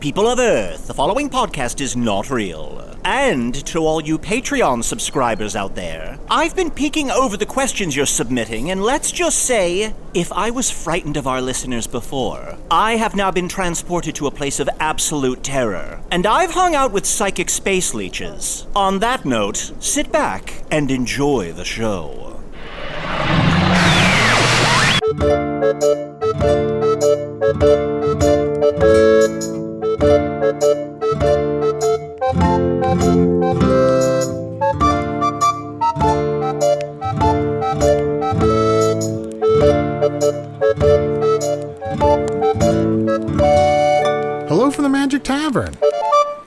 People of Earth, the following podcast is not real. And to all you Patreon subscribers out there, I've been peeking over the questions you're submitting, and let's just say, if I was frightened of our listeners before, I have now been transported to a place of absolute terror, and I've hung out with psychic space leeches. On that note, sit back and enjoy the show. Hello from the Magic Tavern,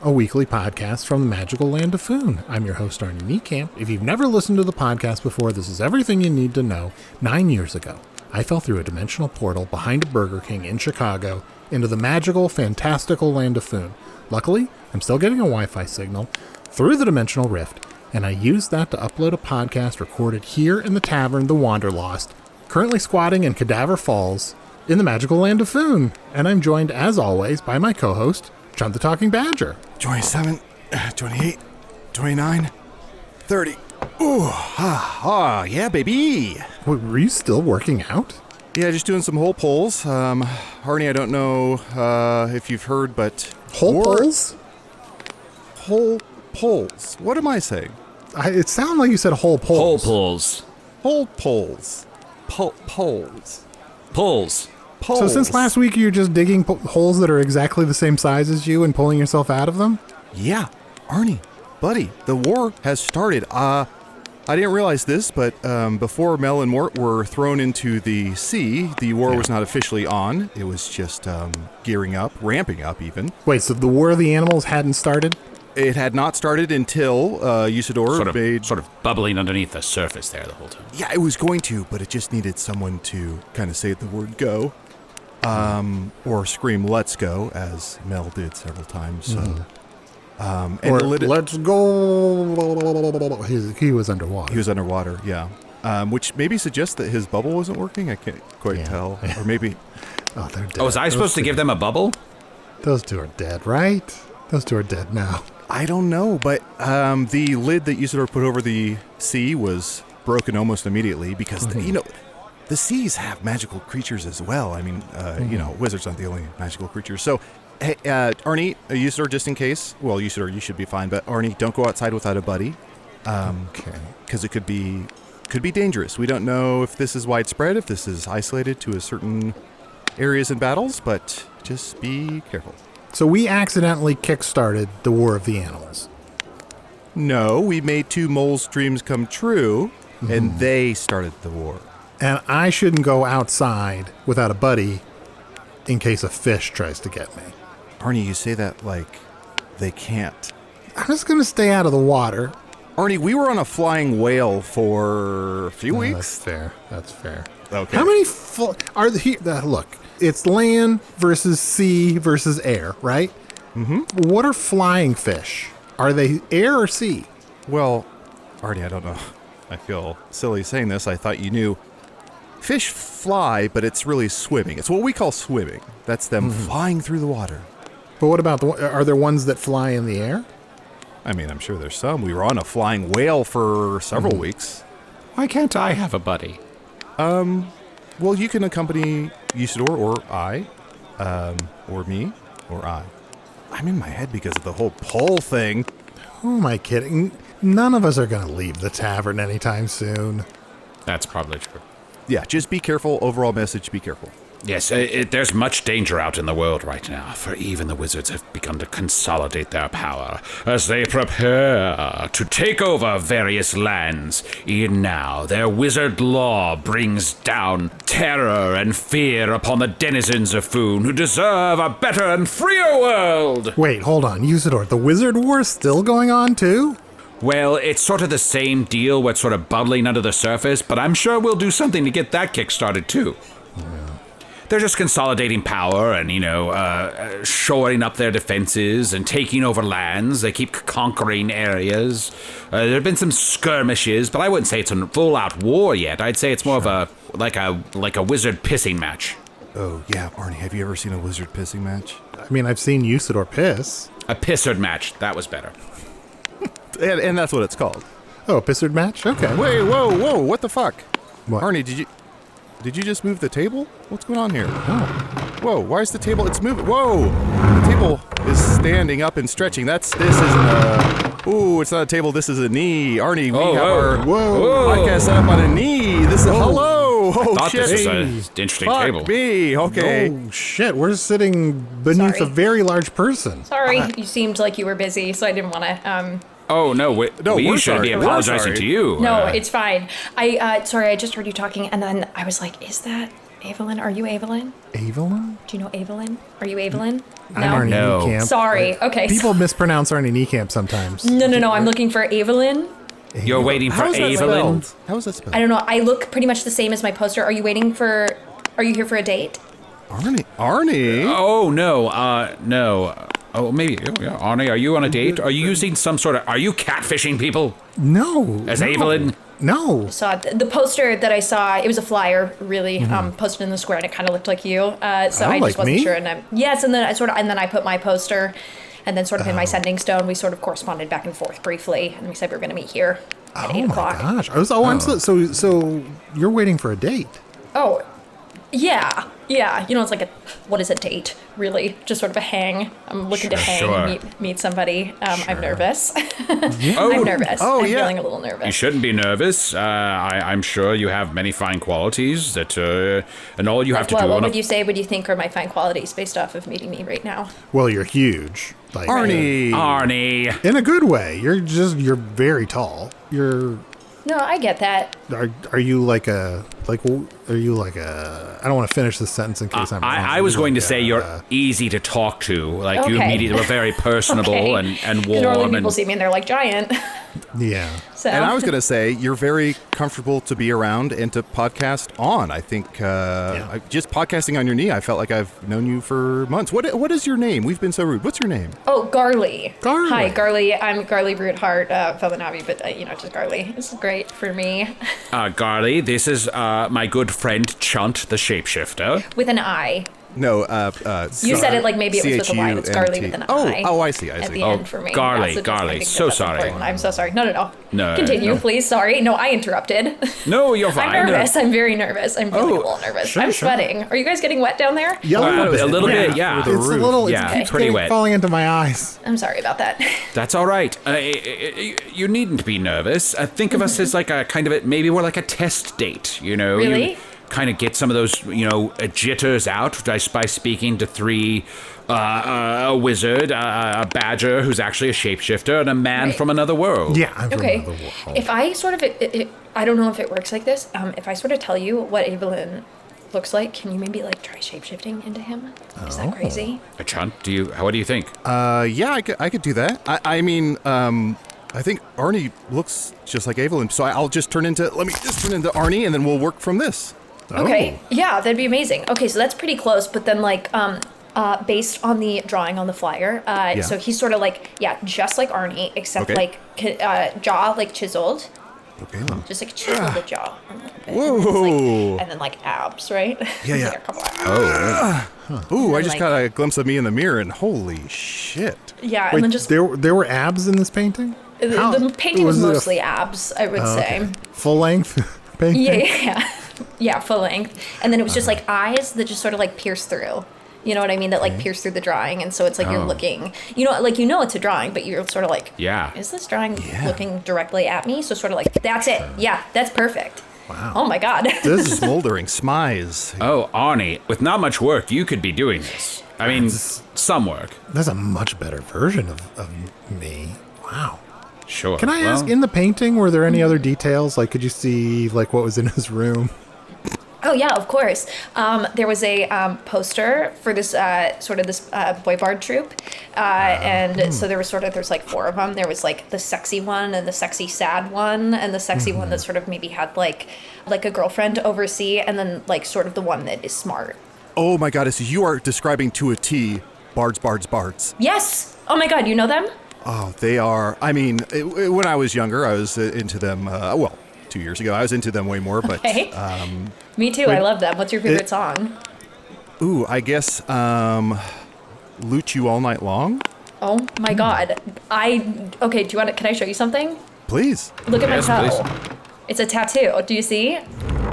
a weekly podcast from the magical land of Foon. I'm your host, Arnie Niekamp. If you've never listened to the podcast before, this is everything you need to know. 9 years ago, I fell through a dimensional portal behind a Burger King in Chicago into the magical, fantastical land of Foon. Luckily, I'm still getting a Wi-Fi signal through the dimensional rift, and I used that to upload a podcast recorded here in the tavern, The Wanderlost, currently squatting in Cadaver Falls in the magical land of Foon. And I'm joined, as always, by my co-host, Chunt the Talking Badger. 27, 28, 29, 30. Ooh, yeah, baby. Were you still working out? Yeah, just doing some hole pulls. Arnie, I don't know if you've heard, but... Hole pulls? Hole pulls. What am I saying? It sounded like you said hole pulls. Hole pulls. Hole pulls. Polls. Pulls. So since last week, you're just digging holes that are exactly the same size as you and pulling yourself out of them? Yeah, Arnie, buddy, the war has started. I didn't realize this, but before Mel and Mort were thrown into the sea, the war was not officially on. It was just gearing up, ramping up even. Wait, so the War of the Animals hadn't started? It had not started until Usidore made... Sort of bubbling underneath the surface there the whole time. Yeah, it was going to, but it just needed someone to kind of say the word go. Or scream "Let's go," as Mel did several times. So, let's go. He was underwater. He was underwater, yeah. Which maybe suggests that his bubble wasn't working. I can't quite tell. Or maybe. Oh, they're dead. Oh, was I supposed to give them a bubble? Those two are dead, right? Those two are dead now. I don't know, but the lid that Usidore put over the sea was broken almost immediately because the seas have magical creatures as well. I mean, wizards aren't the only magical creatures. So, hey, Arnie, Usidore, just in case. Well, Usidore, you should be fine. But Arnie, don't go outside without a buddy. Okay. Because it could be dangerous. We don't know if this is widespread, if this is isolated to a certain areas and battles, but just be careful. So we accidentally kickstarted the War of the Animals. No, we made two moles' dreams come true, and they started the war. And I shouldn't go outside without a buddy in case a fish tries to get me. Arnie, you say that like they can't. I'm just going to stay out of the water. Arnie, we were on a flying whale for a few weeks. That's fair. Okay. How many look, it's land versus sea versus air, right? Mm-hmm. What are flying fish? Are they air or sea? Well, Arnie, I don't know. I feel silly saying this. I thought you knew. Fish fly, but it's really swimming. It's what we call swimming. That's them flying through the water. But what about are there ones that fly in the air? I mean, I'm sure there's some. We were on a flying whale for several weeks. Why can't I have a buddy? Well, you can accompany Usidore or I, or me, or I. I'm in my head because of the whole pole thing. Who am I kidding? None of us are going to leave the tavern anytime soon. That's probably true. Yeah, just be careful. Overall message, be careful. Yes, there's much danger out in the world right now, for even the wizards have begun to consolidate their power as they prepare to take over various lands. Even now, their wizard law brings down terror and fear upon the denizens of Foon who deserve a better and freer world. Wait, hold on. Usidore, the wizard war is still going on too? Well, it's sort of the same deal, what's sort of bubbling under the surface, but I'm sure we'll do something to get that kick-started too. Yeah. They're just consolidating power and, shoring up their defenses and taking over lands. They keep conquering areas. There have been some skirmishes, but I wouldn't say it's a full-out war yet. I'd say it's more of a wizard pissing match. Oh, yeah, Arnie, have you ever seen a wizard pissing match? I mean, I've seen Usidore piss. A pissard match. That was better. And that's what it's called. Oh, a pissard match? Okay. Wait, whoa, what the fuck? What? Arnie, did you just move the table? What's going on here? Oh. Whoa, why is the table, it's moving, whoa! The table is standing up and stretching. This isn't a, ooh, it's not a table, this is a knee. Arnie, we have our podcast set up on a knee. This is, hello! Oh, I thought shit. this was an interesting Fuck table. me, okay. Oh, shit. We're sitting beneath Sorry. a very large person. Sorry, you seemed like you were busy, so I didn't want to. Oh, no, we we're should sorry. be We're apologizing sorry. to you. No, it's fine. Sorry, I just heard you talking, and then I was like, "Is that Evelyn? Are you Evelyn? Evelyn? Do you know Evelyn? Are you Evelyn? I'm Arnie No. Niekamp. Sorry. Okay. People mispronounce Arnie Niekamp sometimes. No. I'm looking for Evelyn. You're waiting for How is that Evelyn? spelled? How is that spelled? I don't know. I look pretty much the same as my poster. Are you here for a date? Arnie? Oh, no. Oh, maybe. Yeah, Arnie, are you on a date? Are you using some sort of... Are you catfishing people? No. As no. Evelyn? No. Saw the poster that I saw. It was a flyer, really, posted in the square, and it kind of looked like you. So I just like wasn't me? sure. And then I put my poster, and then sort of in my sending stone, we sort of corresponded back and forth briefly, and we said we were going to meet here at 8 o'clock. Oh my gosh. So you're waiting for a date. Oh, yeah. You know, it's like what is a date, really? Just sort of a hang. I'm looking to hang, Sure. meet somebody. I'm nervous. Oh, I'm nervous. Oh, I'm yeah. feeling a little nervous. you shouldn't be nervous. I'm sure you have many fine qualities that, and all you have to do... What on a- would you say would you think are my fine qualities based off of meeting me right now? Well, you're huge. Like, Arnie! Arnie. In a good way. You're very tall. No, I get that. Are you like a I don't want to finish this sentence in case I'm wrong. I was going to Like, say you're easy to talk to. Like, you Okay. immediately were very personable Okay. and 'Cause warm. normally people and see me and they're like giant. Yeah. So And I was going to say, you're very comfortable to be around and to podcast on. I think just podcasting on your knee, I felt like I've known you for months. What is your name? We've been so rude. What's your name? Oh, Garli. Garli. Hi, Garli. I'm Garli Brewheart, Felinavi, but just Garli. This is great for me. Garli, this is my good friend Chunt, the shapeshifter. With an I. No, You said it like maybe it was with a Y. It's CHUNT. Garli with an Oh, I. I see. At the Oh, end for me. Garli, so just- Garli. I think So that's sorry. important. I'm so sorry. No. No, Continue, no. please. Sorry. No, I interrupted. No, you're fine. I'm nervous. I'm very nervous. I'm feeling a little nervous. sure, I'm sure. sweating. Are you guys getting wet down there? Yeah, A little bit, yeah. It's a little. Yeah, it keeps pretty getting- wet. falling into my eyes. I'm sorry about that. That's all right. You needn't be nervous. Think of us as like a kind of maybe we're like a test date. Really? You kind of get some of those jitters out by speaking to three. A wizard, a badger who's actually a shapeshifter, and a man Right. from another world. Yeah, I'm from Okay. another world. If I sort of, I don't know if it works like this. If I sort of tell you what Evelyn looks like, can you maybe like try shapeshifting into him? Is that crazy? Chunt, what do you think? Yeah, I could do that. I mean, I think Arnie looks just like Evelyn, so let me just turn into Arnie, and then we'll work from this. Okay. Yeah, that'd be amazing. Okay, so that's pretty close. But then like, based on the drawing on the flyer, so he's sort of like, just like Arnie, except Okay. like jaw like chiseled. Okay. Just like chiseled the jaw. A little bit. Whoa. And then like abs, right? Yeah, yeah. Like a couple abs. Ooh, I then, just like- got a glimpse of me in the mirror, and holy shit. Yeah, and Wait, then just there were abs in this painting? How- the painting was it a mostly abs, I would say. full length painting. Yeah, full length. And then it was just like eyes that just sort of like pierce through. You know what I mean? That like pierce through the drawing, and so it's like you're looking. It's a drawing, but you're sort of like, Yeah. is this drawing looking directly at me? So sort of like, that's it. Yeah, that's perfect. Wow. Oh my god. This is smoldering smize. Oh, Arnie, with not much work, you could be doing this. I mean, some work. That's a much better version of me. Wow. Sure. Can I ask, in the painting, were there any other details? Like, could you see like what was in his room? Oh yeah, of course. There was a poster for this boy bard troupe, and so there's like 4 of them. There was like the sexy one and the sexy sad one and the sexy one that sort of maybe had like a girlfriend to oversee, and then like sort of the one that is smart. Oh my goddess, you are describing to a T bards. Yes. Oh my god, you know them? Oh, they are. I mean, when I was younger, I was into them. 2 years ago, I was into them way more. But Okay. Me too. I love them. What's your favorite song? Ooh, I guess loot you all night long? Oh my god. Okay, can I show you something? Please. Look at my Yes, toe. please. It's a tattoo. Do you see?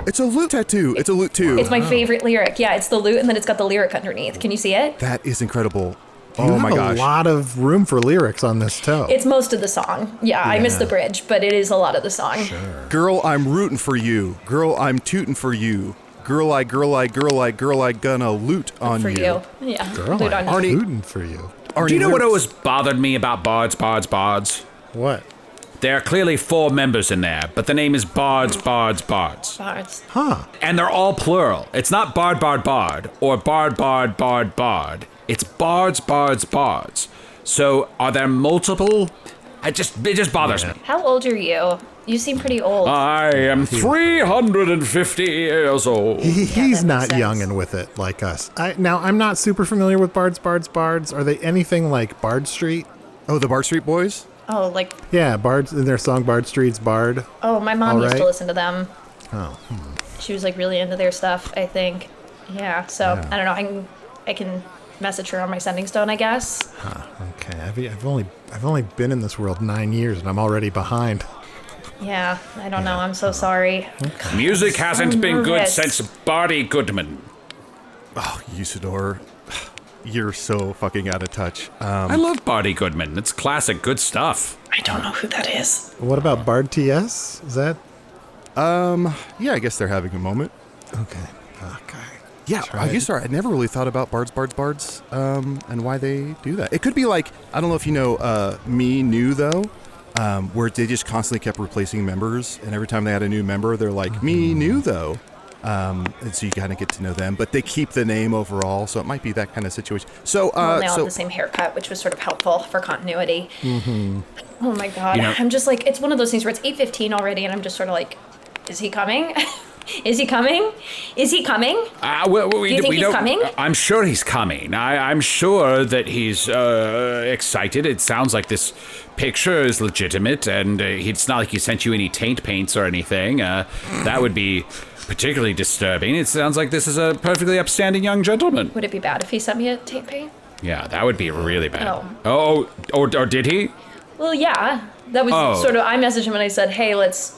It's a loot tattoo. It's a loot too. It's my favorite lyric. Yeah, it's the lute and then it's got the lyric underneath. Can you see it? That is incredible. You Oh have my gosh. a lot of room for lyrics on this toe. It's most of the song. Yeah, I missed the bridge, but it is a lot of the song. Girl, I'm rooting for you. Girl, I'm tooting for you. Girl, I gonna loot on For you. you. Yeah. Girl, Lute on I'm you. Arnie- rooting for you. Arnie, Do you know what lyrics. always bothered me about bards? What? There are clearly 4 members in there, but the name is bards. Bards. Huh. And they're all plural. It's not bard or bard. It's bards. So are there multiple? It just bothers me. How old are you? You seem pretty old. I am 350 years old. He's that makes not sense. young and with it like us. Now, I'm not super familiar with bards. Are they anything like Bard Street? Oh, the Bard Street Boys? Oh, like, Yeah, bards in their song Bard Street's Bard. oh, my mom All used to right. listen to them. Oh. She was like really into their stuff, I think. Yeah, so I don't know. I can message her on my sending stone, I guess. Okay. I've only been in this world 9 years and I'm already behind. Yeah, I don't know. I'm so sorry. Music hasn't been good nervous. since Barty Goodman. Oh, Usidore. You're so fucking out of touch. I love Barty Goodman. It's classic, good stuff. I don't know who that is. What about Bard TS? Is that Yeah, I guess they're having a moment. okay? Yeah, Usidore, I never really thought about bards, and why they do that. It could be like, I don't know if you know Me New, though, where they just constantly kept replacing members, and every time they had a new member, they're like, Me New, though. And so you kind of get to know them, but they keep the name overall, so it might be that kind of situation. So, Well, they all have the same haircut, which was sort of helpful for continuity. Mm-hmm. Oh my god. You know- I'm just like, it's one of those things where it's 8:15 already, and I'm just sort of like, is he coming? Is he coming? Is he coming? We you think he's don't- coming? I'm sure he's coming. I'm sure that he's excited. It sounds like this picture is legitimate, and it's not like he sent you any taint paints or anything. That would be particularly disturbing. It sounds like this is a perfectly upstanding young gentleman. Would it be bad if he sent me a tape paint? Yeah, that would be really bad. Oh. Or did he? Well, yeah. That was Oh. sort of, I messaged him and I said, hey, let's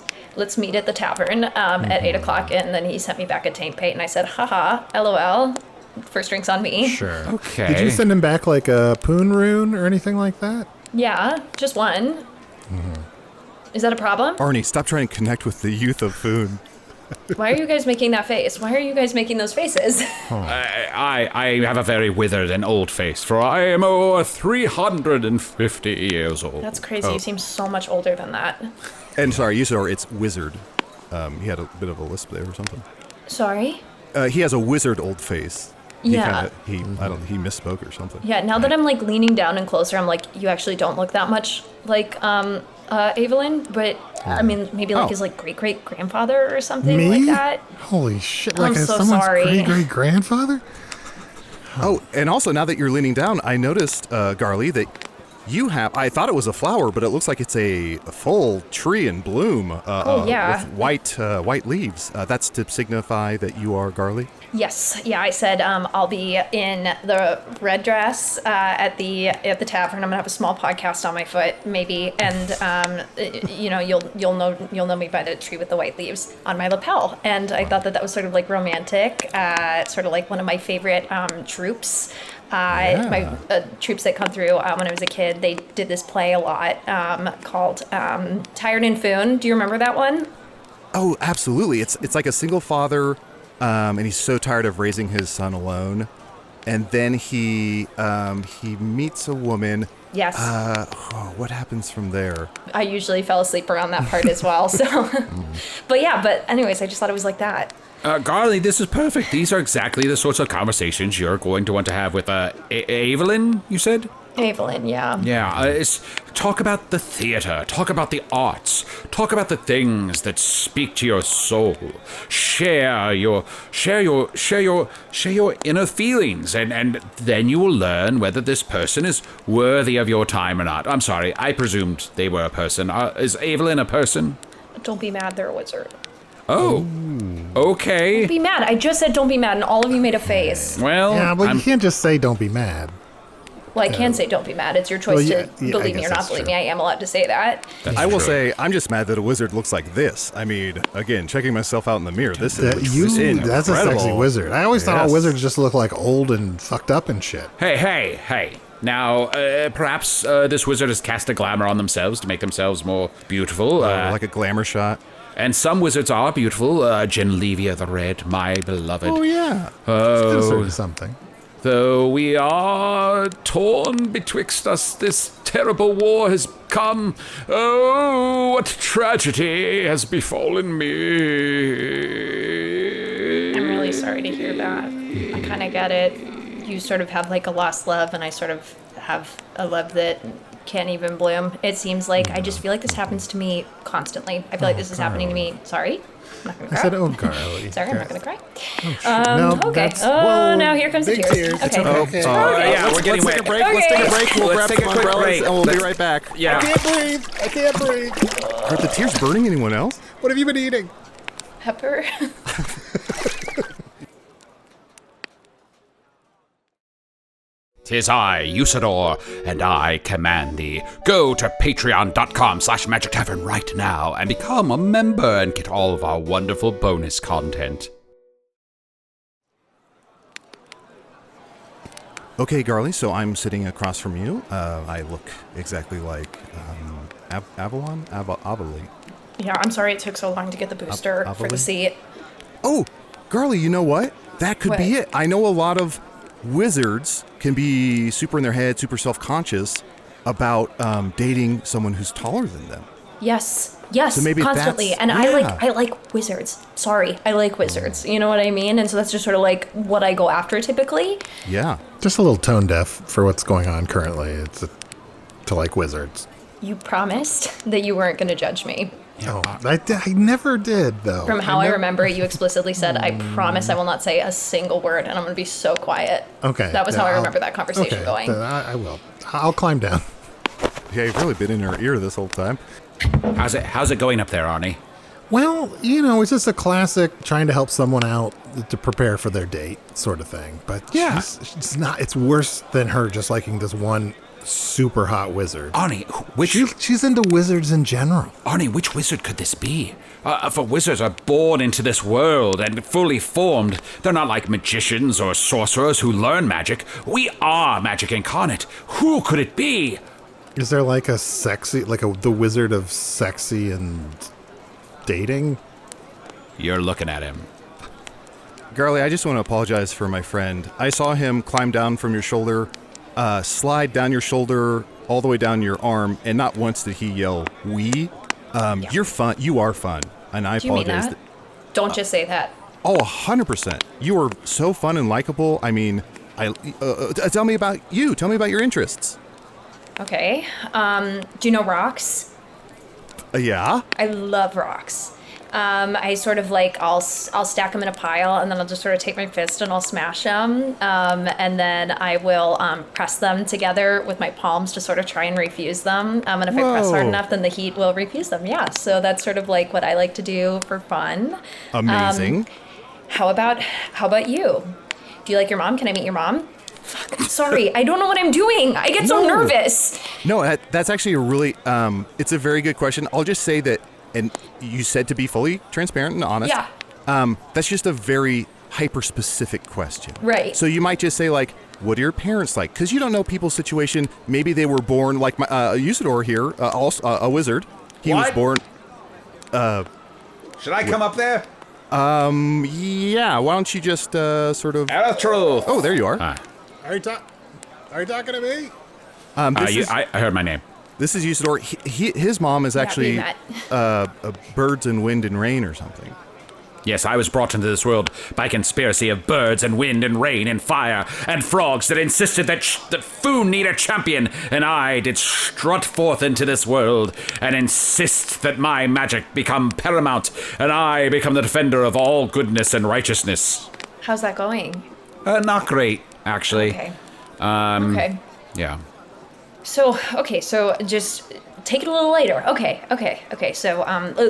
meet at the tavern at 8 o'clock. And then he sent me back a taint paint and I said, haha, LOL. First drink's on me. Sure. Okay. Did you send him back like a poon rune or anything like that? Yeah, just one. Is that a problem? Arnie, stop trying to connect with the youth of Foon. Why are you guys making that face? Why are you guys making those faces? I have a very withered and old face, for I am over 350 years old. That's crazy. You seem so much older than that. And sorry, Usidore, it's wizard. He had a bit of a lisp there or something. Sorry? He has a wizard old face. Yeah. He misspoke or something. Yeah, now that I'm like leaning down and closer, I'm like, you actually don't look that much like Evelyn, but I mean, maybe like Oh. his like great grandfather or something Me? like that. Holy shit! I'm Like so someone's sorry. great grandfather? Oh, and also now that you're leaning down, I noticed, Garli, that you have. I thought it was a flower, but it looks like it's a full tree in bloom. Yeah. With white leaves. That's to signify that you are Garli. Yes, yeah, I said I'll be in the red dress at the tavern. I'm gonna have a small podcast on my foot, maybe, and you'll know me by the tree with the white leaves on my lapel. And I thought that was sort of like romantic, sort of like one of my favorite troops. My troops that come through when I was a kid, they did this play a lot called Tired and Foon. Do you remember that one? Oh, absolutely. It's like a single father. And he's so tired of raising his son alone, and then he meets a woman. Yes. What happens from there? I usually fell asleep around that part as well. So, but anyways, I just thought it was like that. Garli, this is perfect. These are exactly the sorts of conversations you're going to want to have with Evelyn, you said? Evelyn, yeah. Yeah, talk about the theater, talk about the arts, talk about the things that speak to your soul. Share your inner feelings, and then you will learn whether this person is worthy of your time or not. I'm sorry, I presumed they were a person. Is Evelyn a person? Don't be mad, they're a wizard. Oh. Okay. Don't be mad. I just said don't be mad, and all of you made a face. Well, Yeah, but you can't just say don't be mad. Well, I can say don't be mad. It's your choice to believe me or not believe me. I am allowed to say that. I will say, I'm just mad that a wizard looks like this. I mean, again, checking myself out in the mirror, this is incredible. That's a sexy wizard. I always thought all wizards just look like old and fucked up and shit. Hey. Now, perhaps this wizard has cast a glamour on themselves to make themselves more beautiful. Like a glamour shot. And some wizards are beautiful. Genlevia the Red, my beloved. Oh, yeah. Oh, Something. though we are torn betwixt us, this terrible war has come. Oh, what tragedy has befallen me. I'm really sorry to hear that. I kind of get it. You sort of have like a lost love, and I sort of have a love that can't even bloom. It seems like I just feel like this happens to me constantly. I feel like this is happening to me. Sorry. I'm not gonna cry. I said, oh, Garli. Sorry, I'm not gonna cry. No, Okay. whoa, Now here comes the big tears. Okay. Okay. Yeah, we're getting Let's take a break. Okay. Let's take a break. We'll grab Let's take some a quick umbrellas break. and we'll be right back. Yeah. I can't breathe. Are the tears burning anyone else? What have you been eating? Pepper. Tis I, Usidore, and I command thee. Go to patreon.com/Magic Tavern right now and become a member and get all of our wonderful bonus content. Okay, Garli, so I'm sitting across from you. I look exactly like Avalon? Avali. Yeah, I'm sorry it took so long to get the booster for the seat. Oh, Garli, you know what? That could be What? it. I know a lot of wizards can be super in their head, super self-conscious about dating someone who's taller than them. Yes, So maybe constantly. that's- And yeah. I like wizards. Sorry, I like wizards. You know what I mean? And so that's just sort of like what I go after typically. Yeah. Just a little tone deaf for what's going on currently. It's to like wizards. You promised that you weren't going to judge me. Oh, I never did, though. From how I remember it, you explicitly said, I promise I will not say a single word, and I'm going to be so quiet. Okay. That was how I I'll- remember that conversation going. then I will. I'll climb down. Yeah, you've really been in her ear this whole time. How's it going up there, Arnie? Well, it's just a classic trying to help someone out to prepare for their date sort of thing. But Yeah. it's worse than her just liking this one super hot wizard. Arnie, She's into wizards in general. which wizard could this be? For wizards are born into this world and fully formed. They're not like magicians or sorcerers who learn magic. We are magic incarnate. Who could it be? Is there like a sexy, the wizard of sexy and dating? You're looking at him. Garli, I just want to apologize for my friend. I saw him climb down from your shoulder, slide down your shoulder, all the way down your arm, and not once did he yell, "we." You're fun. You are fun. And I Do you mean apologize. that? Don't just say that. Oh, 100%. You are so fun and likable. I mean, tell me about you. Tell me about your interests. Okay. Do you know rocks? Yeah? I love rocks. I sort of I'll stack them in a pile, and then I'll just sort of take my fist and I'll smash them, and then I will press them together with my palms to sort of try and refuse them. And if I press hard Whoa. enough, then the heat will refuse them. Yeah, so that's sort of what I like to do for fun. Amazing. How about you? Do you like your mom? Can I meet your mom? Fuck, sorry, I don't know what I'm doing. I get so No. nervous. No, that's actually a really, it's a very good question. I'll just say that, and you said to be fully transparent and honest. Yeah. That's just a very hyper-specific question. Right. So you might just say, what are your parents like? Because you don't know people's situation. Maybe they were born, like Usidore here, also a wizard. He was What? born, Should I come up there? yeah, why don't you just sort of... Out of truth. Oh, there you are. Are you talking to me? I heard my name. This is Usidore. His mom is actually met. birds and wind and rain or something. Yes, I was brought into this world by a conspiracy of birds and wind and rain and fire and frogs that insisted that Foon need a champion, and I did strut forth into this world and insist that my magic become paramount, and I become the defender of all goodness and righteousness. How's that going? Not great, actually. Okay. Um, Okay. Yeah. So just take it a little later. Okay. So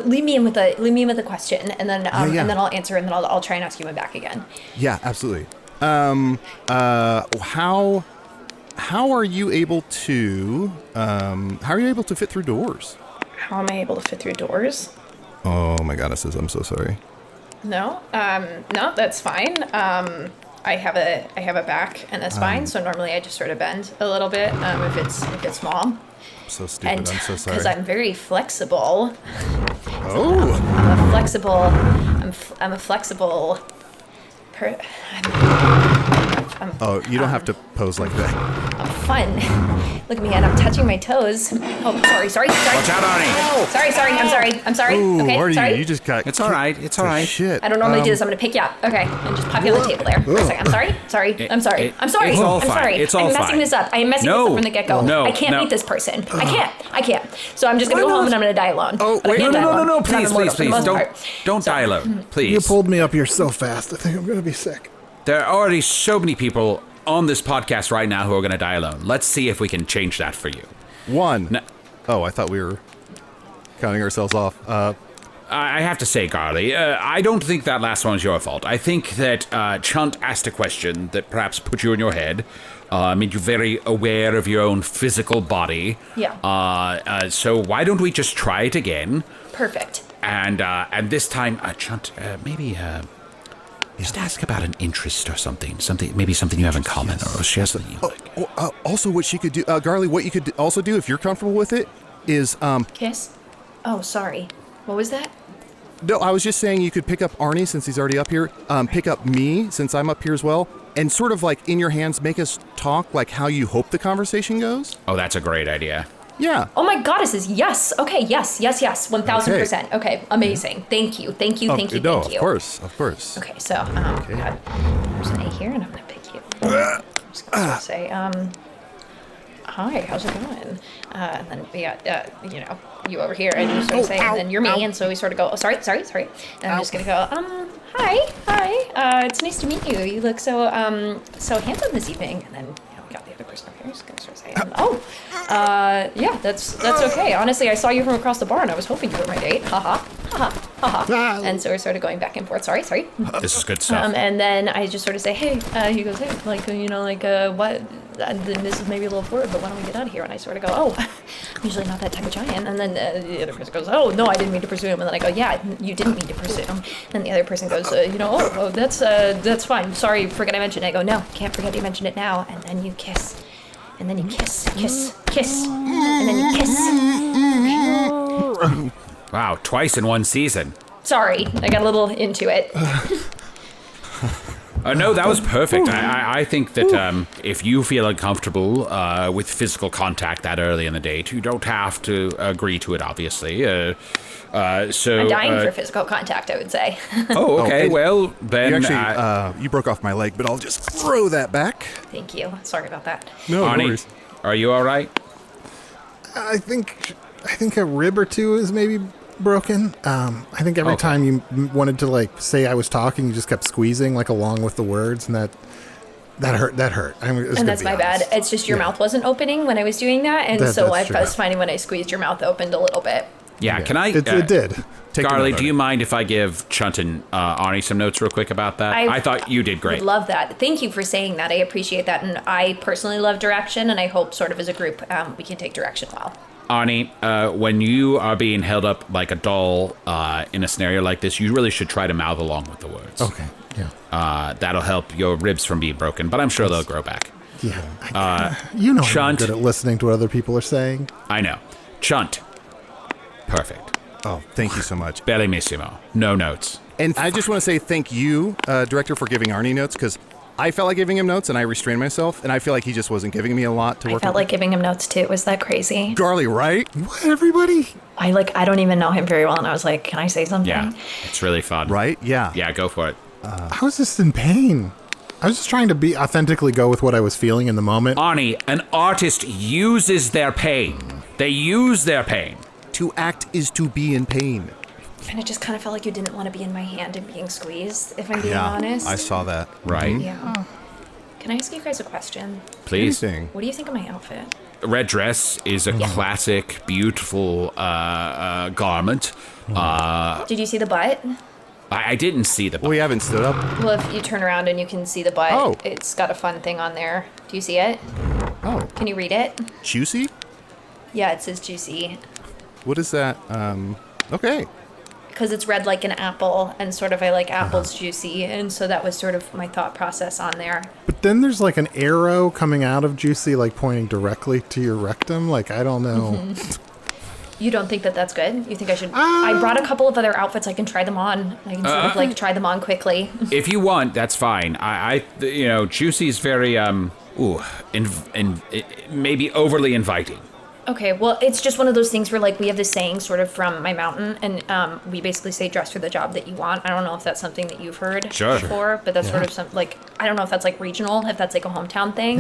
leave me in with the question, and then and then I'll answer, and then I'll try and ask you one back again. Yeah, absolutely. How are you able to fit through doors? How am I able to fit through doors? Oh my goddesses, I'm so sorry. No, that's fine. I have a back and a spine, so normally I just sort of bend a little bit if it's small. I'm so stupid. And I'm so sorry. because I'm very flexible. Oh. I'm a flexible. Oh, you don't have to pose like that. I'm fun. Look at me, and I'm touching my toes. Oh, sorry. Watch out, Arnie. Oh, I'm sorry. Ooh, Okay, Arnie, sorry. you just got. It's all right. It's all right. Shit. I don't normally do this. I'm gonna pick you up. Okay, and just pop you on the table there. For a second. I'm sorry. I'm sorry. It's all fine. It's all I'm messing fine. this up. I'm messing this up from the get-go. No, I can't meet this person. I can't. So I'm just gonna go home and I'm gonna die alone. Oh, But I wait, can't die alone, No, 'cause I'm please, immortal for the most part. don't die alone, please. You pulled me up here so fast. I think I'm going to be sick. There are already so many people on this podcast right now who are going to die alone. Let's see if we can change that for you. One. No. Oh, I thought we were counting ourselves off. I have to say, Garli, I don't think that last one was your fault. I think that Chunt asked a question that perhaps put you in your head, made you very aware of your own physical body. Yeah. So why don't we just try it again? Perfect. And this time, Chunt, maybe just ask about an interest or something maybe something you have in common, or she has something you like. Also, what she could do, Garli, what you could also do if you're comfortable with it is, Kiss? Oh, sorry. What was that? No, I was just saying you could pick up Arnie since he's already up here, pick up me since I'm up here as well, and sort of like in your hands make us talk like how you hope the conversation goes. Oh, that's a great idea. Yeah. Oh my goddesses, yes. Okay, yes, 1000%. Okay, amazing. Thank you. No, Thank you. of course. Okay, so, God, there's an A here, and I'm gonna pick you. I'm just gonna say, hi, how's it going? And then we got, you over here, and you sort of say, and then you're me, and so we sort of go, oh, sorry. And I'm just gonna go, hi, it's nice to meet you. You look so handsome this evening. And then, we got the other person over here, just gonna sort of say, yeah, that's okay. Honestly, I saw you from across the bar, and I was hoping you were my date. Ha. And so we're sort of going back and forth. Sorry. This is good stuff. And then I just sort of say, hey, he goes, hey, what? And then this is maybe a little forward, but why don't we get out of here? And I sort of go, oh, I'm usually not that type of giant. And then the other person goes, oh, no, I didn't mean to presume. And then I go, yeah, you didn't mean to presume. And the other person goes, that's fine. Sorry, forget I mentioned it. I go, no, can't forget you mentioned it now. And then you kiss. And then you kiss. And then you kiss. Wow, twice in one season. Sorry, I got a little into it. No, that was perfect. I think that if you feel uncomfortable with physical contact that early in the date, you don't have to agree to it, obviously. So I'm dying for physical contact, I would say. Oh, okay. Well, then... You actually, you broke off my leg, but I'll just throw that back. Thank you. Sorry about that. No Arnie, worries. are you all right? I think a rib or two is maybe broken. I think every time you wanted to say I was talking, you just kept squeezing along with the words, and that hurt. And that's my bad. It's just your mouth wasn't opening when I was doing that, and so I was finding when I squeezed your mouth opened a little bit. Yeah, can I... It did. Garli, do you mind if I give Chunt and Arnie some notes real quick about that? I thought you did great. I would love that. Thank you for saying that. I appreciate that, and I personally love direction, and I hope sort of as a group we can take direction well. Arnie, when you are being held up like a doll in a scenario like this, you really should try to mouth along with the words. Okay, yeah. That'll help your ribs from being broken, but I'm sure they'll grow back. Yeah. Chunt, I'm good at listening to what other people are saying. I know. Chunt. Perfect. Oh, thank you so much. Bellissimo. No notes. And I just want to say thank you, Director, for giving Arnie notes, because I felt like giving him notes, and I restrained myself, and I feel like he just wasn't giving me a lot to work with. I felt like giving him notes, too. Was that crazy? Garli, right? What, everybody? I don't even know him very well, and I was like, can I say something? Yeah, it's really fun. Right? Yeah. Yeah, go for it. I was just in pain. I was just trying to authentically go with what I was feeling in the moment. Arnie, an artist uses their pain. They use their pain. To act is to be in pain. And it just kind of felt like you didn't want to be in my hand and being squeezed, if I'm being honest. I saw that. Right. Yeah. Can I ask you guys a question? Please. Anything. What do you think of my outfit? Red dress is a classic, beautiful garment. Did you see the butt? I didn't see the. We haven't stood up. Well, if you turn around and you can see the butt, Oh. it's got a fun thing on there. Do you see it? Oh, Can you read it? juicy? Yeah, it says juicy. What is that? Okay. Because it's red like an apple, and sort of I like apples juicy, and so that was sort of my thought process on there. But then there's like an arrow coming out of Juicy, like pointing directly to your rectum. Like, I don't know. You don't think that that's good? You think I should? I brought a couple of other outfits. I can try them on. I can sort of like try them on quickly. If you want, that's fine. Juicy's very maybe overly inviting. Okay, well, it's just one of those things where, like, we have this saying sort of from my mountain, and we basically say dress for the job that you want. I don't know if that's something that you've heard before, but that's sort of I don't know if that's, like, regional, if that's, like, a hometown thing.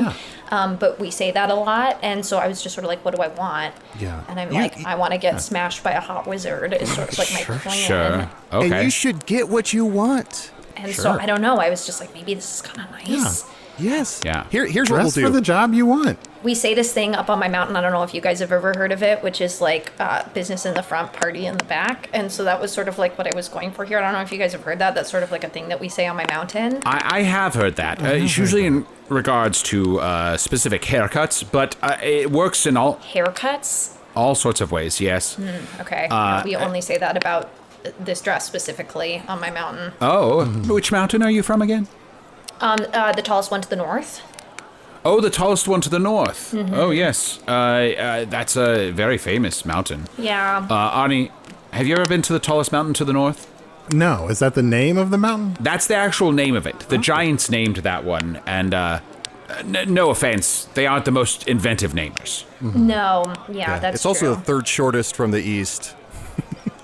Yeah. But we say that a lot, and so I was just sort of like, what do I want? Yeah. And I'm like, I want to get smashed by a hot wizard is sort of, like, my plan. Sure. Okay. And you should get what you want. And so, I don't know, I was just like, maybe this is kind of nice. Yes. Yeah. Here's what Dress we'll for do. the job you want. We say this thing up on my mountain. I don't know if you guys have ever heard of it, which is like business in the front, party in the back. And so that was sort of like what I was going for here. I don't know if you guys have heard that. That's sort of like a thing that we say on my mountain. I have heard that. It's usually in regards to specific haircuts, but it works in all Haircuts? sorts of ways. Yes. Okay. We only say that about this dress specifically on my mountain. Oh, which mountain are you from again? The tallest one to the north. Oh, the tallest one to the north. Oh, yes. That's a very famous mountain. Yeah. Arnie, have you ever been to the tallest mountain to the north? No, is that the name of the mountain? That's the actual name of it. The Giants named that one, and no offense, they aren't the most inventive namers. No. Yeah, that's It's also true. the third shortest from the east.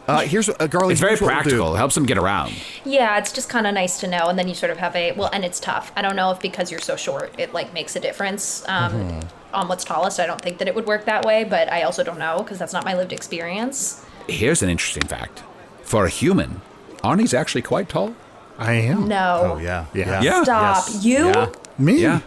Here's Garli. It's very here's what we'll do. practical. It helps them get around. Yeah, it's just kind of nice to know. And then you sort of have and it's tough. I don't know if because you're so short, it like makes a difference on what's tallest. I don't think that it would work that way, but I also don't know because that's not my lived experience. Here's an interesting fact. For a human, Arnie's actually quite tall. I am. No. Oh, yeah. Yeah. Yeah. Stop. Yes. You? Yeah. Me? Yeah.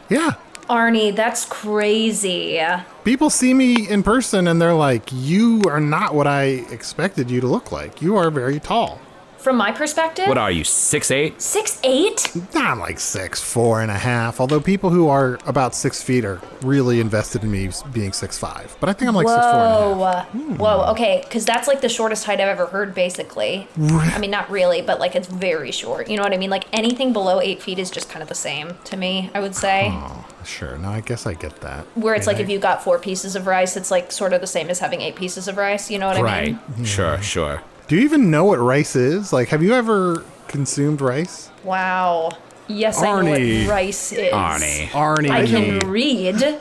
Arnie, that's crazy. People see me in person and they're like, you are not what I expected you to look like. You are very tall. From my perspective, What are you, 6'8"? 6'8"? I'm like 6'4.5", although people who are about 6 feet are really invested in me being 6'5". But I think I'm like 6'4.5". Whoa. Okay, because that's like the shortest height I've ever heard, basically. I mean, not really, but like it's very short. You know what I mean? Like anything below 8 feet is just kind of the same to me, I would say. Oh, sure. No, I guess I get that. Where it's like if you got 4 pieces of rice, it's like sort of the same as having 8 pieces of rice. You know what I Right. mean? Sure. Do you even know what rice is? Like, have you ever consumed rice? Wow. Yes, I know Arnie. what rice is. Arnie. I can read.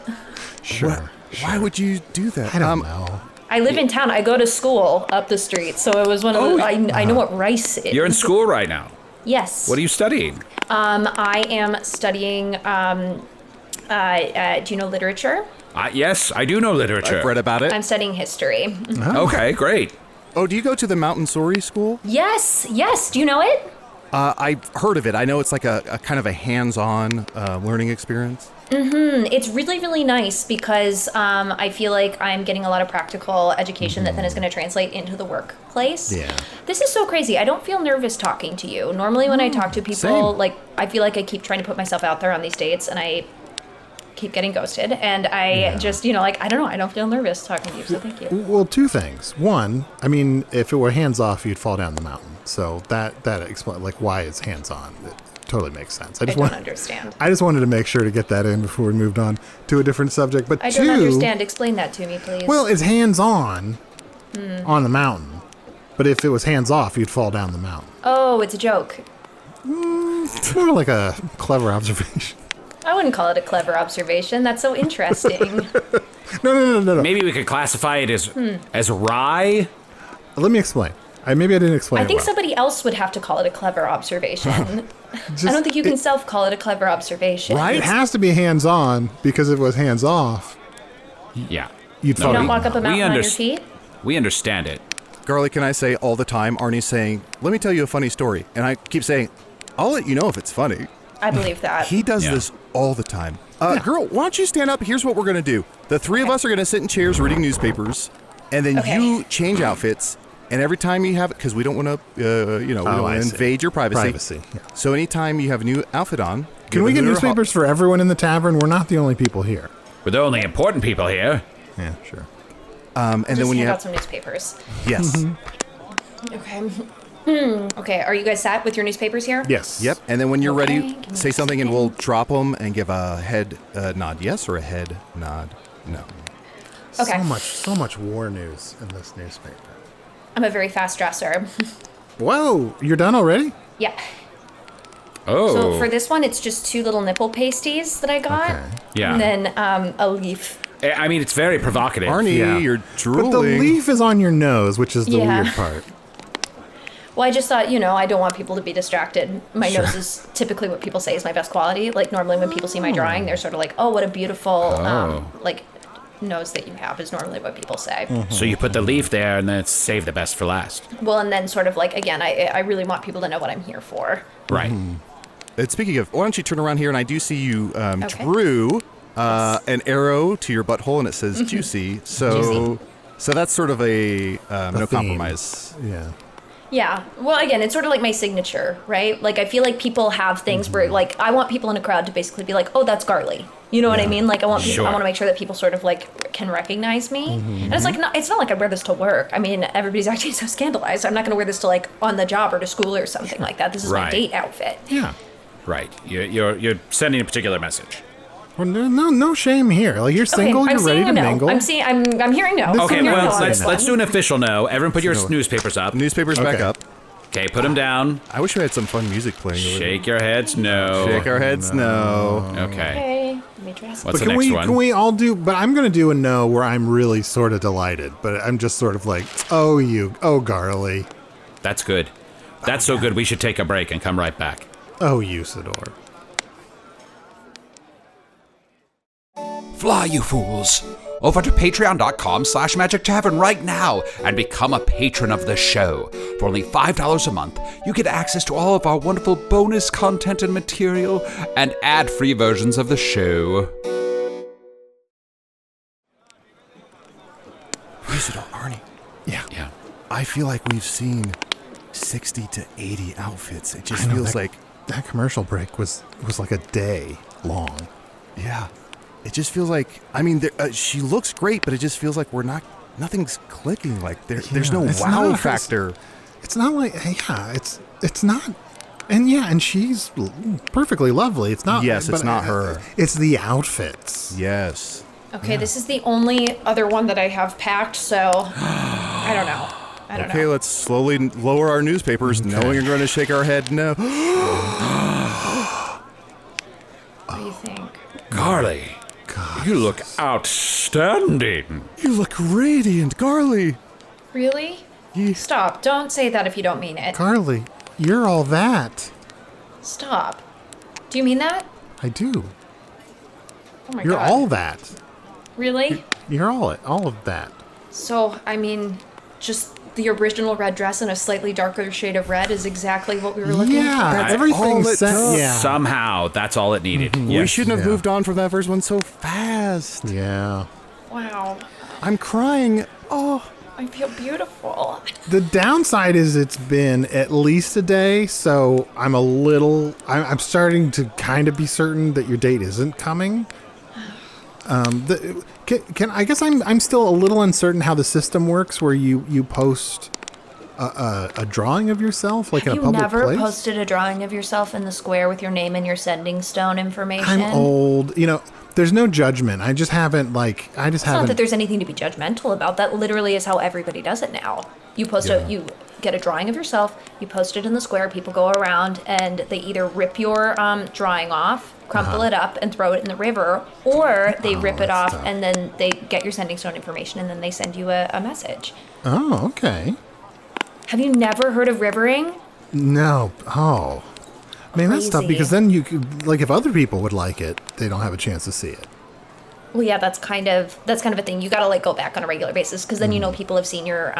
Sure. Why would you do that? I don't know. I live in town. I go to school up the street, so it was one of the. I know what rice is. You're in school right now. Yes. What are you studying? I am studying. Do you know literature? Yes, I do know literature. I've read about it. I'm studying history. Okay, great. Oh, do you go to the Mountain Sori School? Yes. Do you know it? I've heard of it. I know it's like a kind of a hands-on learning experience. It's really, really nice because I feel like I'm getting a lot of practical education that then is going to translate into the workplace. Yeah. This is so crazy. I don't feel nervous talking to you. Normally when I talk to people, same. like I feel like I keep trying to put myself out there on these dates and I keep getting ghosted. And I just, like, I don't know. I don't feel nervous talking to you. So thank you. Well, two things. One, I mean, if it were hands off, you'd fall down the mountain. So that explains like why it's hands on. It totally makes sense. I don't understand. I just wanted to make sure to get that in before we moved on to a different subject. But I two, don't understand. Explain that to me, please. Well, it's hands on the mountain. But if it was hands off, you'd fall down the mountain. Oh, it's a joke. It's more like a clever observation. I wouldn't call it a clever observation. That's so interesting. No. Maybe we could classify it as rye. Let me explain. Maybe I didn't explain I think it well. somebody else would have to call it a clever observation. I don't think you can self-call it a clever observation. Right? It has to be hands on because if it was hands off, Yeah. you'd fall You down. don't walk up a mountain on your feet? We understand it. Garli, can I say all the time, Arnie's saying, let me tell you a funny story. And I keep saying, I'll let you know if it's funny. I believe that. He does this all the time. Girl, why don't you stand up? Here's what we're going to do. The three of us are going to sit in chairs reading newspapers, and then you change outfits. And every time you have it, because we don't want to, we don't want to invade your privacy. Yeah. So anytime you have a new outfit on, can we get newspapers for everyone in the tavern? We're not the only people here. We're the only important people here. Yeah, sure. And then when you have some newspapers. Yes. Okay. Okay. Are you guys set with your newspapers here? Yes. Yep. And then when you're ready, say something, and we'll drop them and give a head nod yes or a head nod no. Okay. So much war news in this newspaper. I'm a very fast dresser. Whoa, you're done already? Yeah. Oh. So for this one, it's just 2 little nipple pasties that I got. Okay. Yeah. And then a leaf. I mean, it's very provocative. Arnie, you're drooling. But the leaf is on your nose, which is the weird part. Well, I just thought, I don't want people to be distracted. My nose is typically what people say is my best quality. Like, normally when people see my drawing, they're sort of like, oh, what a beautiful, nose that you have is normally what people say. Mm-hmm. So you put the leaf there and then save the best for last. Well, and then sort of like, again, I really want people to know what I'm here for. Right. And speaking of, why don't you turn around here, and I do see you drew an arrow to your butthole, and it says juicy. So that's sort of a no compromise. Yeah. Yeah. Well, again, it's sort of like my signature, right? Like, I feel like people have things where, like, I want people in a crowd to basically be like, oh, that's Garli. You know what I mean? Like, I want to make sure that people sort of, like, can recognize me. And it's like, it's not like I wear this to work. I mean, everybody's acting so scandalized. I'm not going to wear this to, like, on the job or to school or something like that. This is my date outfit. Yeah. Right. You're sending a particular message. Well, no shame here. Like, you're single, you're ready to mingle. I'm hearing no. Okay, well, let's do an official no. Everyone put your newspapers up. Newspapers back up. Okay, put them down. I wish we had some fun music playing. Shake your heads, no. Shake our heads, no. Okay. Let me dress. What's the next one? Can we all do, but I'm going to do a no where I'm really sort of delighted, but I'm just sort of like, oh, Garli. That's good. That's so good we should take a break and come right back. Oh, Usidore. Fly, you fools! Over to patreon.com/magictavern right now and become a patron of the show. For only $5 a month, you get access to all of our wonderful bonus content and material and ad-free versions of the show. Usidore, Arnie. Yeah. I feel like we've seen 60 to 80 outfits. It just feels like... That commercial break was like a day long. Yeah. It just feels like, I mean, she looks great, but it just feels like nothing's clicking. Like there's no wow factor. It's not like, it's not, and she's perfectly lovely. It's not. Yes, it's not her. It's the outfits. Yes. Okay, this is the only other one that I have packed, so I don't know. Okay, let's slowly lower our newspapers, knowing you're going to shake our head no. What do you think? Garli, you look outstanding. You look radiant, Garli. Really? Stop. Don't say that if you don't mean it. Garli, you're all that. Stop. Do you mean that? I do. Oh my You're god. all that. Really? You're all of that. So, I mean, just the original red dress and a slightly darker shade of red is exactly what we were looking for. Yeah, everything's set. Yeah. Somehow, that's all it needed. Yes. We shouldn't have moved on from that first one so fast. Yeah. Wow. I'm crying. Oh. I feel beautiful. The downside is it's been at least a day, so I'm starting to kind of be certain that your date isn't coming. I guess I'm still a little uncertain how the system works, where you post a drawing of yourself, like in a public place. Have you never posted a drawing of yourself in the square with your name and your sending stone information? I'm old. There's no judgment. I just haven't It's not that there's anything to be judgmental about. That literally is how everybody does it now. You post you get a drawing of yourself, you post it in the square, people go around and they either rip your drawing off, crumple it up and throw it in the river, or they rip it off and then they get your sending stone information and then they send you a message. Oh, okay. Have you never heard of rivering? No. Oh. Man, that's tough, Crazy. because then you could, if other people would like it, they don't have a chance to see it. Well, yeah, that's kind of a thing. You got to go back on a regular basis, because then people have seen your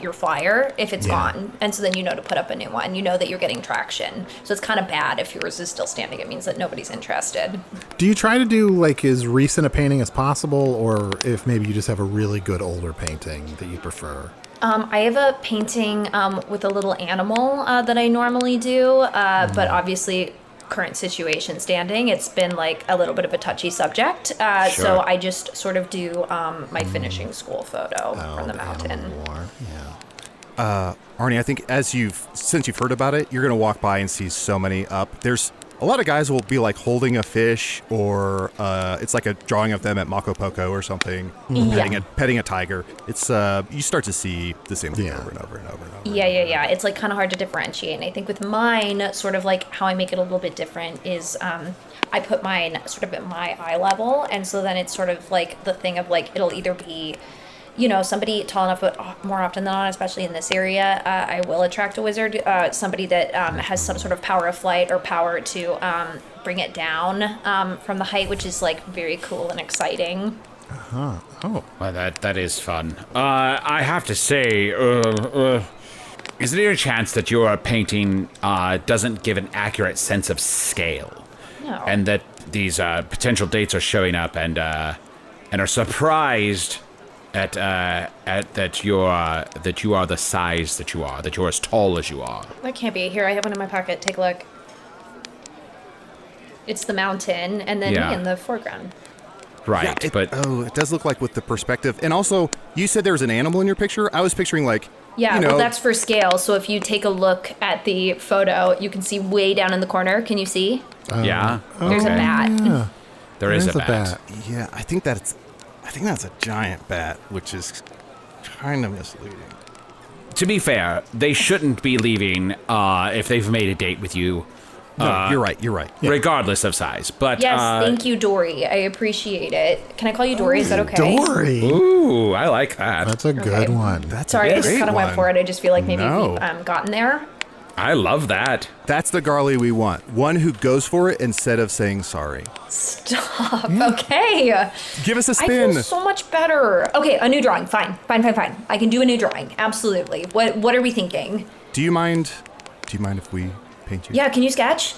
your flyer if it's gone. And so then you know to put up a new one. You know that you're getting traction. So it's kind of bad if yours is still standing. It means that nobody's interested. Do you try to do like as recent a painting as possible, or if maybe you just have a really good older painting that you prefer? I have a painting with a little animal that I normally do, but obviously current situation standing, it's been like a little bit of a touchy subject. So I just sort of do my finishing school photo from the mountain. Arnie, I think since you've heard about it, you're going to walk by and see so many up. There's a lot of guys will be like holding a fish, or it's like a drawing of them at Mako Poco or something, petting a tiger. It's you start to see the same thing over and over and over and over. Yeah. It's like kind of hard to differentiate. And I think with mine, sort of like how I make it a little bit different is I put mine sort of at my eye level, and so then it's sort of like the thing of like it'll either be, you know, somebody tall enough, but more often than not, especially in this area, I will attract a wizard. Somebody that has some sort of power of flight or power to bring it down from the height, which is like very cool and exciting. Well, that is fun. I have to say, is there a chance that your painting doesn't give an accurate sense of scale? No. And that these potential dates are showing up and are surprised at that you are the size that you are, that you're as tall as you are. That can't be. Here, I have one in my pocket. Take a look. It's the mountain, and then me in the foreground. Right, it does look like with the perspective. And also, you said there was an animal in your picture. I was picturing like, well, that's for scale. So if you take a look at the photo, you can see way down in the corner. Can you see? There's a bat. Yeah. There is a bat. Yeah, I think that's a giant bat, which is kind of misleading. To be fair, they shouldn't be leaving if they've made a date with you. No, you're right. Yeah. Regardless of size. But yes, thank you, Dory. I appreciate it. Can I call you Dory? Is that okay? Dory. Ooh, I like that. That's a good one. Sorry, I just kind of went for it. I just feel like maybe we've gotten there. I love that. That's the Garli we want. One who goes for it instead of saying sorry. Stop. Okay. Give us a spin. I feel so much better. Okay, a new drawing. Fine. I can do a new drawing. Absolutely. What are we thinking? Do you mind if we paint you? Yeah, can you sketch?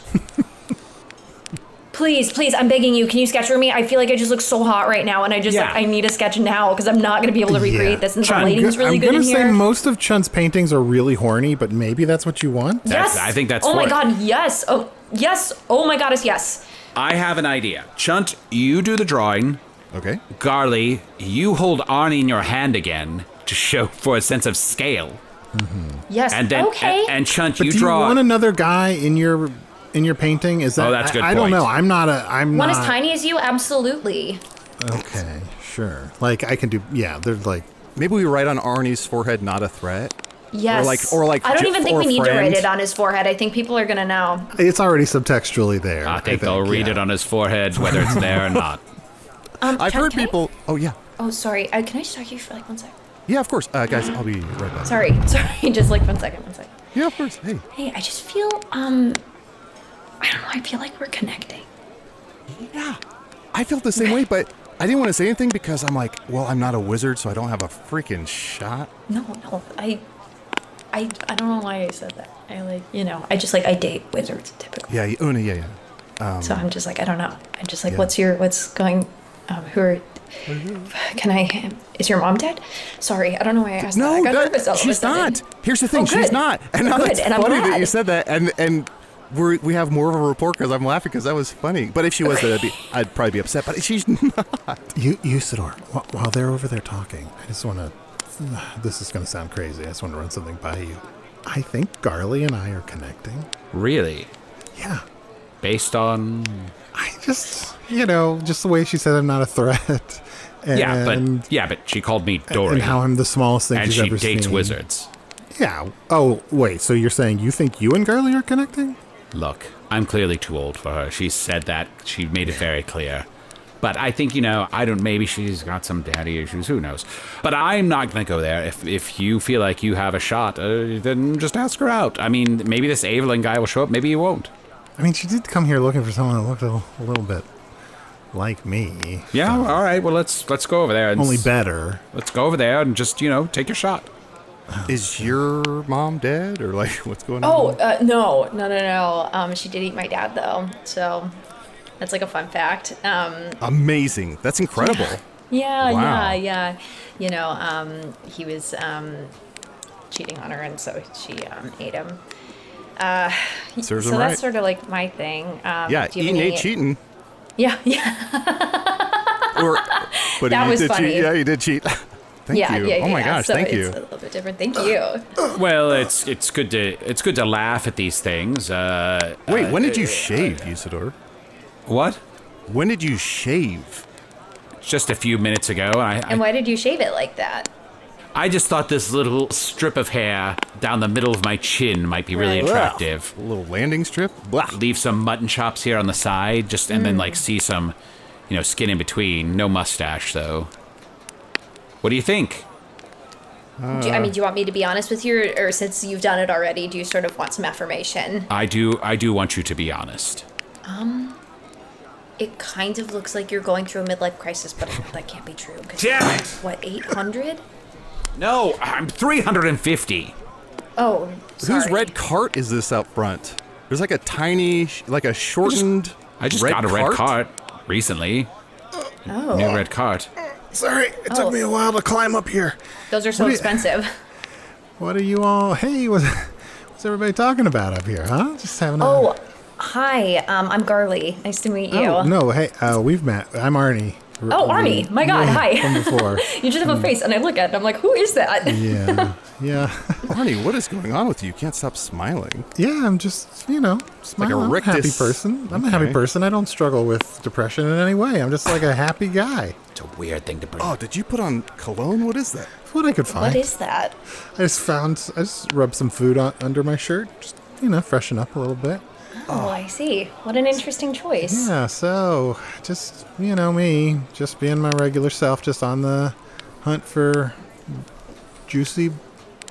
Please, I'm begging you. Can you sketch for me? I feel like I just look so hot right now, and I just I need a sketch now because I'm not going to be able to recreate this. And the lighting's really good in here. I'm going to say most of Chunt's paintings are really horny, but maybe that's what you want? Yes. I think that's my God, yes. Oh, yes. Oh my goddess, yes. I have an idea. Chunt, you do the drawing. Okay. Garli, you hold Arnie in your hand again to show for a sense of scale. Mm-hmm. Yes. And then, okay. and Chunt, but you do draw. You want another guy in your painting? Is that? Oh, that's a good I don't point. know. I'm not. One as tiny as you? Absolutely. Okay, sure. Like I can do. Yeah, they're like. Maybe we write on Arnie's forehead, "Not a threat." Yes. Or like. I don't even think we need to friend. write it on his forehead. I think people are gonna know. It's already subtextually there. I think they'll read it on his forehead, whether it's there or not. I've heard people. Oh yeah. Oh, sorry. Can I just talk to you for like 1 second? Yeah, of course, guys. I'll be right back. Sorry. Just like 1 second. Yeah, of course. Hey. Hey, I just feel I don't know. I feel like we're connecting. Yeah, I felt the same way, but I didn't want to say anything because I'm like, well, I'm not a wizard, so I don't have a freaking shot. No, I don't know why I said that. I just like I date wizards typically. Yeah, Una, yeah. So I'm just like I don't know. I'm just like, what's going? Who are? Is your mom dead? Sorry, I don't know why I asked that. I got nervous all of a she's sudden. not. Here's the thing, Oh, she's not. And now it's and I'm funny glad. that you said that, and we have more of a rapport because I'm laughing because that was funny. But if she was there, I'd probably be upset. But she's not. Usidore, while they're over there talking, I just want to. This is going to sound crazy. I just want to run something by you. I think Garli and I are connecting. Really? Yeah. Based on? I just, just the way she said I'm not a threat. And, but she called me Dory. And how I'm the smallest thing she's ever seen. And she dates wizards. Yeah. Oh, wait. So you're saying you think you and Garli are connecting? Look, I'm clearly too old for her. She said that. She made it very clear. But I think, maybe she's got some daddy issues. Who knows? But I'm not going to go there. If you feel like you have a shot, then just ask her out. I mean, maybe this Evelyn guy will show up. Maybe he won't. I mean, she did come here looking for someone that looked a little bit like me. Yeah, so. all right. Well, let's go over there. Only better. Let's go over there and just, take your shot. Is your mom dead, or like what's going Oh, on? no. She did eat my dad though, so that's like a fun fact. Amazing. That's incredible. Yeah, Wow. yeah. You know, he was cheating on her, and so she ate him. Serves So him that's right. sort of like my thing. Yeah, do you have eating any- ain't cheating. Yeah. But That you was did funny. Cheat. Yeah, you did cheat. Thank you. Oh my gosh, so thank it's you. a little bit different. Thank you. Well, it's good to laugh at these things. Wait, when did you shave, Usidore? What? When did you shave? Just a few minutes ago. And why did you shave it like that? I just thought this little strip of hair down the middle of my chin might be really Right. attractive. A little landing strip? Blah. Leave some mutton chops here on the side, and then like see some, skin in between. No mustache though. What do you think? Do you want me to be honest with you, or since you've done it already, do you sort of want some affirmation? I do want you to be honest. It kind of looks like you're going through a midlife crisis, but that can't be true. 'Cause Damn it! What, 800? No, I'm 350. Oh, sorry. Whose red cart is this out front? There's like a tiny, like a shortened. I just got a red cart recently. Oh, New red cart. Sorry, it took me a while to climb up here. those are so What do you- expensive. What are you all? Hey, what's everybody talking about up here, huh? Just having a. Oh, hi. I'm Garli. Nice to meet you. Oh, no, hey, we've met. I'm Arnie. Oh, Arnie. My God, hi. From before. You just have a face, and I look at it, and I'm like, who is that? Yeah. Arnie, what is going on with you? You can't stop smiling. Yeah, I'm just, smiling. I'm a happy rictus- person. I'm a happy Okay. person. I don't struggle with depression in any way. I'm just like a happy guy. It's a weird thing to bring. Oh, did you put on cologne? What is that? It's what I could find. What is that? I just rubbed some food under my shirt. Just, freshen up a little bit. Oh, I see. What an interesting choice. Yeah, so just, me, just being my regular self, just on the hunt for juicy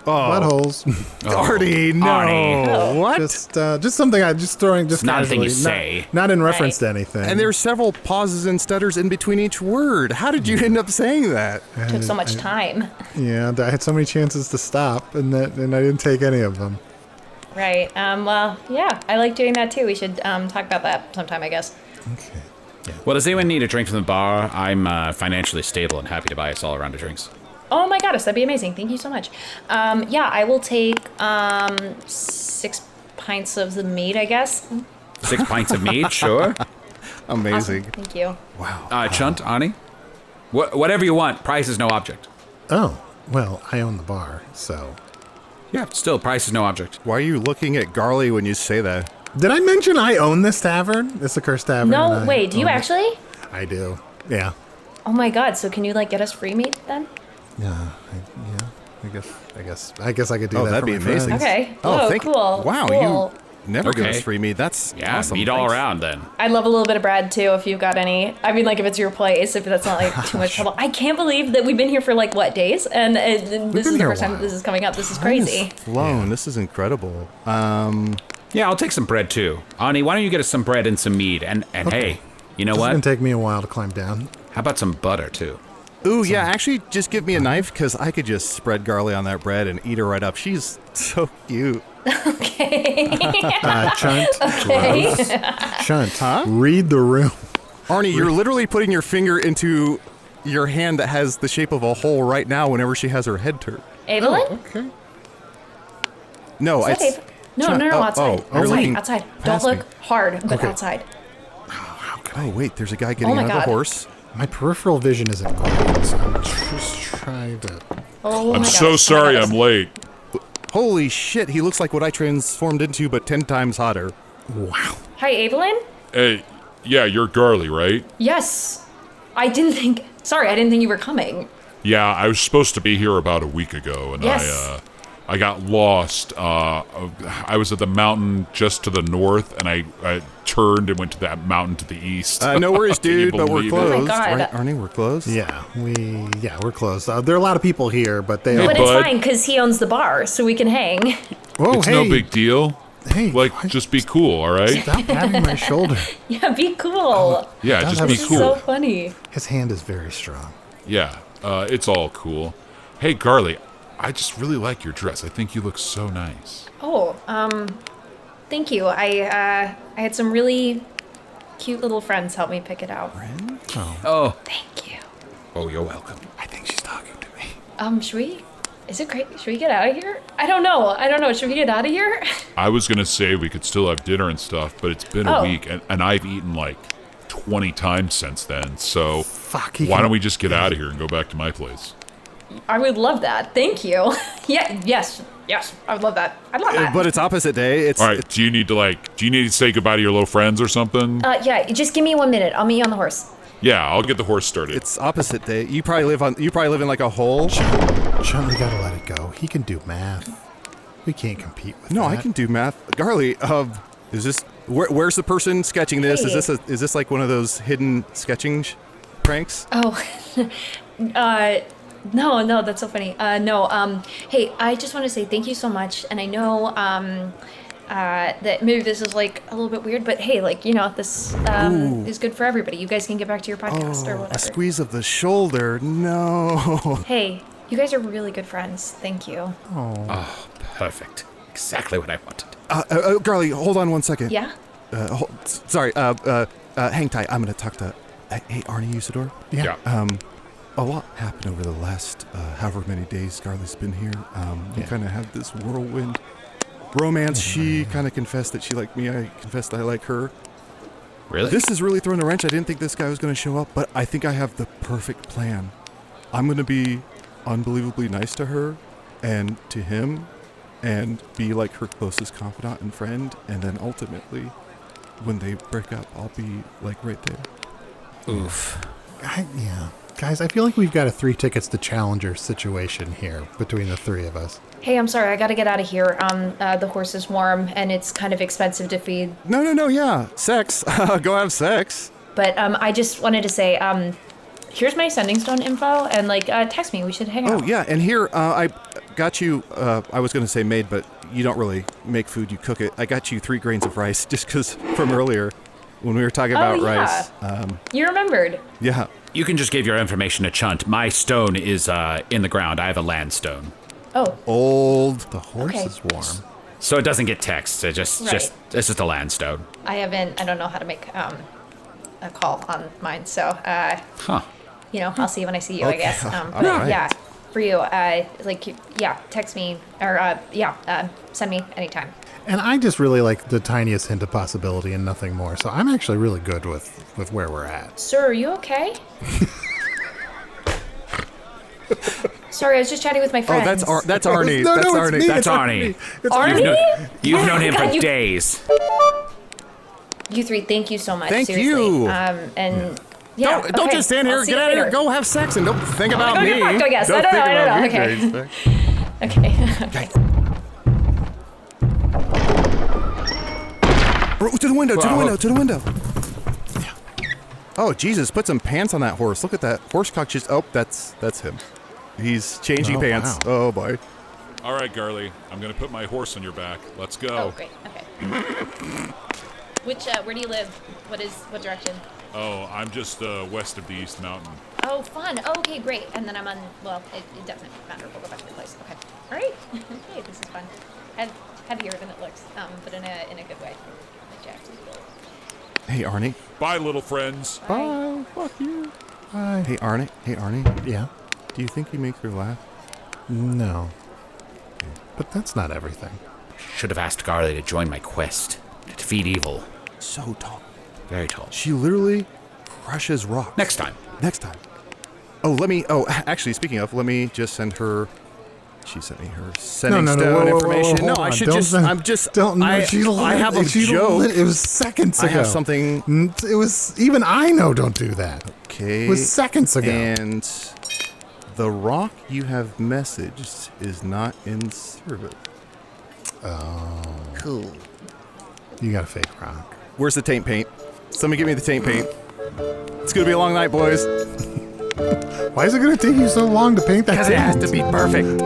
buttholes. Arnie, no. Arnie. Oh. What? Just something I just throwing just Not a thing you casually, say. not in reference Right. to anything. And there's several pauses and stutters in between each word. How did you end up saying that? Took so much time. Yeah, I had so many chances to stop, and I didn't take any of them. Right. Well, yeah, I like doing that too. We should talk about that sometime, I guess. Okay. Well, does anyone need a drink from the bar? I'm financially stable and happy to buy us all a round of drinks. Oh my goddess, that'd be amazing. Thank you so much. Yeah, I will take 6 pints of the meat, I guess. 6 pints of meat, sure. Amazing. Awesome. Thank you. Wow. Chunt, Arnie? Whatever you want. Price is no object. Oh, well, I own the bar, so. Yeah, still, price is no object. Why are you looking at Garli when you say that? Did I mention I own this tavern? It's the Cursed Tavern. No, and I wait, do you own it. actually? I do. Yeah. Oh my god, so can you get us free meat then? Yeah. I guess I could do Oh, that. that'd for be my amazing. friends. Okay. Oh, Oh, thank cool. Wow, cool. you never give Okay. us free meat. That's Yeah, awesome. meat all Thanks. around then. I'd love a little bit of bread too if you've got any. I mean, if it's your place, if that's not too much trouble. I can't believe that we've been here for days, and this is been the here a first time while. that this is coming up. This is Time has crazy. flown. This is incredible. Yeah, I'll take some bread too. Arnie, why don't you get us some bread and some meat? And hey, you know It's what? gonna take me a while to climb down. How about some butter too? Ooh, yeah, actually, just give me a knife, because I could just spread Garli on that bread and eat her right up. She's so cute. Chunt. Okay. Chunt. Huh? Read the room. Arnie, you're literally putting your finger into your hand that has the shape of a hole right now whenever she has her head turned. Evelyn? Okay. No, Is that it's... Ava? No, outside. you're looking outside. Don't past me. look hard, but Okay. outside. Oh, wait, there's a guy getting my out of God. the horse. My peripheral vision isn't great, so I'm just trying to. Oh I'm my so gosh. sorry Oh my I'm gosh. late. Holy shit, he looks like what I transformed into, but 10 times hotter. Wow. Hi, Evelyn? Hey, yeah, you're Garli, right? Yes. I didn't think you were coming. Yeah, I was supposed to be here about a week ago, and Yes. I got lost. I was at the mountain just to the north, and I turned and went to that mountain to the east. No worries, Can you dude, but we're believe it? Oh my closed. God. Right, Arnie, we're closed? Yeah, we're closed. There are a lot of people here, but they. Hey, But it's bud. fine because he owns the bar, so we can hang. Whoa, It's hey, no big deal. Hey, Just be cool, all right? stop patting my shoulder. Yeah, be cool. Yeah, does just have be a- This is cool. so funny. His hand is very strong. Yeah, it's all cool. Hey, Garli, I just really like your dress. I think you look so nice. Oh, thank you. I had some really cute little friends help me pick it out. Oh, Thank you. oh, you're welcome. I think she's talking to me. Should we? Is it great? Should we get out of here? I don't know. Should we get out of here? I was going to say we could still have dinner and stuff, but it's been a Oh. week, and I've eaten like 20 times since then. So he why can- don't we just get out of here and go back to my place? I would love that. Thank you. Yes. I would love that. I'd love that. But it's opposite day. It's All right, do you need to say goodbye to your little friends or something? Yeah. Just give me 1 minute. I'll meet you on the horse. Yeah, I'll get the horse started. it's opposite day. You probably live in like a hole. Chunt, we gotta let it go. He can do math. We can't compete with No, that. I can do math. Garli, is this where's the person sketching this? Hey. Is this like one of those hidden sketching pranks? Oh, no, that's so funny. Hey, I just want to say thank you so much, and I know, that maybe this is like a little bit weird, but hey, this, is good for everybody. You guys can get back to your podcast or A whatever. squeeze of the shoulder. No. Hey, you guys are really good friends. Thank you. Oh, perfect. Exactly what I wanted. Garli, hold on 1 second. Yeah? Sorry. Hang tight. I'm gonna talk to. Hey, Arnie Usidore. Yeah. A lot happened over the last however many days Garli's been here. We kind of had this whirlwind romance. She kind of confessed that she liked me. I confessed I like her. Really? This is really throwing a wrench. I didn't think this guy was going to show up, but I think I have the perfect plan. I'm going to be unbelievably nice to her and to him and be like her closest confidant and friend. And then ultimately, when they break up, I'll be like right there. Oof. Yeah. Guys, I feel like we've got a 3 tickets to Challenger situation here between the 3 of us. Hey, I'm sorry. I gotta get out of here. The horse is warm, and it's kind of expensive to feed. No, yeah. Sex. Go have sex. But I just wanted to say, here's my sending stone info, and text me. We should hang out. Oh, yeah. And here, I got you, I was going to say made, but you don't really make food. You cook it. I got you 3 grains of rice just because from earlier when we were talking about rice. You remembered. Yeah. You can just give your information to Chunt. My stone is in the ground. I have a land stone. Oh, Old. The horse Okay. is warm. So it doesn't get text. It just Right. it's just a land stone. I don't know how to make a call on mine, so Huh. I'll see you when I see you, I guess. But right. yeah, for you, text me or send me anytime. And I just really like the tiniest hint of possibility and nothing more. So I'm actually really good with where we're at. Sir, are you okay? Sorry, I was just chatting with my Oh, friends. that's Arnie. No, that's it's Arnie. me. That's It's Arnie. Arnie? You've known him God, for you- days. You 3, thank you so much. Thank seriously. you. And yeah, Don't okay. just stand here. I'll see Get you out of here. later. Go have sex and don't think about go me. get fucked, I guess. Don't I don't think know, about okay. me, Grace. Okay. Bro, to the window. To the window. To the window. Oh Jesus! Put some pants on that horse. Look at that horse cock. Just that's him. He's changing Oh, pants. wow. Oh boy. All right, Garli, I'm going to put my horse on your back. Let's go. Oh, great. Okay. Where do you live? What direction? Oh, I'm just west of the East Mountain. Oh, fun. Oh, okay, great. And then I'm on, it doesn't matter. We'll go back to the place. Okay. All right. Okay, this is fun. And heavier than it looks, but in a good way. Like Jack's. Hey Arnie. Bye, little friends. Bye. Fuck you. Hi. Hey Arnie. Hey Arnie. Yeah? Do you think he makes her laugh? No. But that's not everything. Should have asked Garli to join my quest to defeat evil. So tall. Very tall. She literally crushes rocks. Next time. Next time. Oh, actually, speaking of, let me just send her. She sent me her sending stone whoa, information. hold No, I on. should Don't just. send- I'm just. Don't. No, I have a joke. It was seconds ago. I have something. It was even I know. Don't do that. Okay. It was seconds ago. And the rock you have messaged is not in service. Oh, Cool. you got a fake rock. Where's the taint paint? Somebody give me the taint paint. It's gonna be a long night, boys. Why is it going to take you so long to paint that? Because it has to be perfect.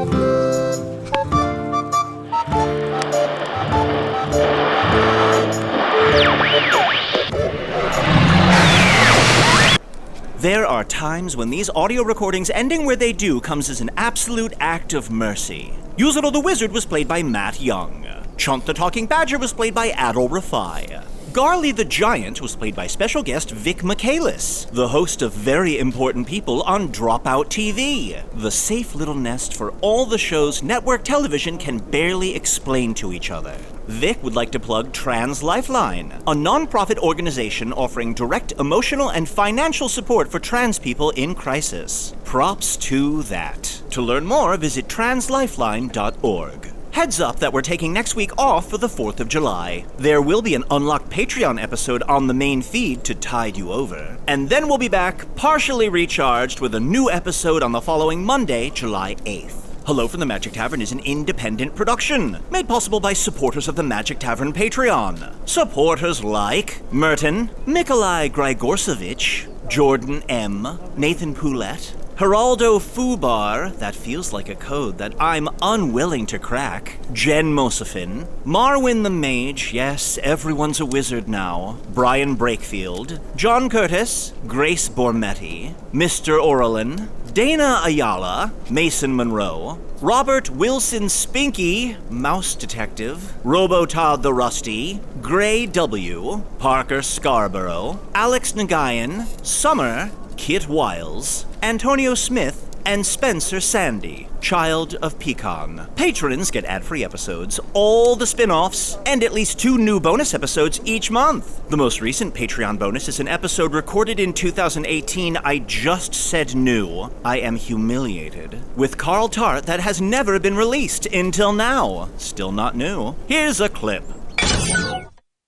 There are times when these audio recordings ending where they do comes as an absolute act of mercy. Usidore the Wizard was played by Matt Young. Chunt the Talking Badger was played by Adal Rifai. Garli the Giant was played by special guest Vic Michaelis, the host of Very Important People on Dropout TV, the safe little nest for all the shows network television can barely explain to each other. Vic would like to plug Trans Lifeline, a non-profit organization offering direct emotional and financial support for trans people in crisis. Props to that. To learn more, visit translifeline.org. Heads up that we're taking next week off for the 4th of July. There will be an unlocked Patreon episode on the main feed to tide you over. And then we'll be back, partially recharged, with a new episode on the following Monday, July 8th. Hello from the Magic Tavern is an independent production, made possible by supporters of the Magic Tavern Patreon. Supporters like Merton, Nikolai Grigorsevich, Jordan M., Nathan Poulette, Geraldo Fubar, that feels like a code that I'm unwilling to crack, Jen Mosefin, Marwin the Mage, yes, everyone's a wizard now, Brian Brakefield, John Curtis, Grace Bormetti, Mr. Orlin, Dana Ayala, Mason Monroe, Robert Wilson Spinky, Mouse Detective, Robotod the Rusty, Gray W, Parker Scarborough, Alex Nagayan, Summer, Kit Wiles, Antonio Smith, and Spencer Sandy, Child of Pecan. Patrons get ad-free episodes, all the spin-offs, and at least 2 new bonus episodes each month. The most recent Patreon bonus is an episode recorded in 2018. I just said new. I am humiliated. With Carl Tart that has never been released until now. Still not new. Here's a clip.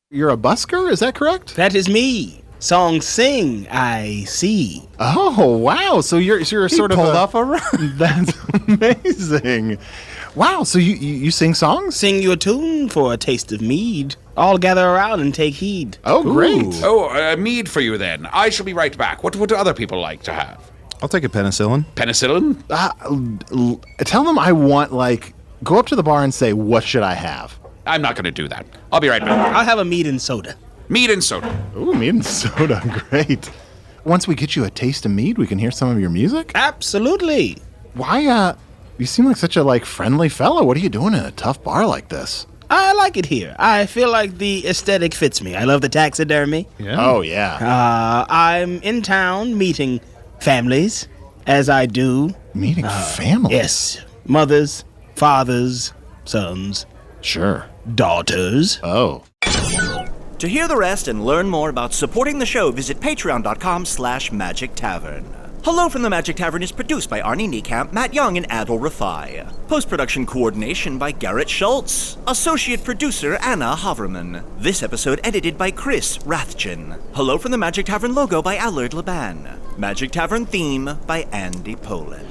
You're a busker, is that correct? That is me. Song sing, I see. Oh, wow. So you're sort of pulled off a run. That's amazing. Wow, so you sing songs? Sing you a tune for a taste of mead. All gather around and take heed. Oh, great. Oh, mead for you then. I shall be right back. What do other people like to have? I'll take a penicillin. Penicillin? Tell them I want, go up to the bar and say, what should I have? I'm not going to do that. I'll be right back. I'll have a mead and soda. Mead and soda. Ooh, mead and soda, great. Once we get you a taste of mead, we can hear some of your music? Absolutely. Why, you seem like such a, friendly fellow. What are you doing in a tough bar like this? I like it here. I feel like the aesthetic fits me. I love the taxidermy. Yeah. Oh, yeah. I'm in town meeting families, as I do. Meeting families? Yes. Mothers, fathers, sons. Sure. Daughters. Oh. To hear the rest and learn more about supporting the show, visit patreon.com/Magic Tavern. Hello from the Magic Tavern is produced by Arnie, Niekamp, Matt Young, and Adal Rifai. Post-production coordination by Garrett Schultz. Associate producer Anna Havermann. This episode edited by Chris Rathjen. Hello from the Magic Tavern logo by Allard Laban. Magic Tavern theme by Andy Poland.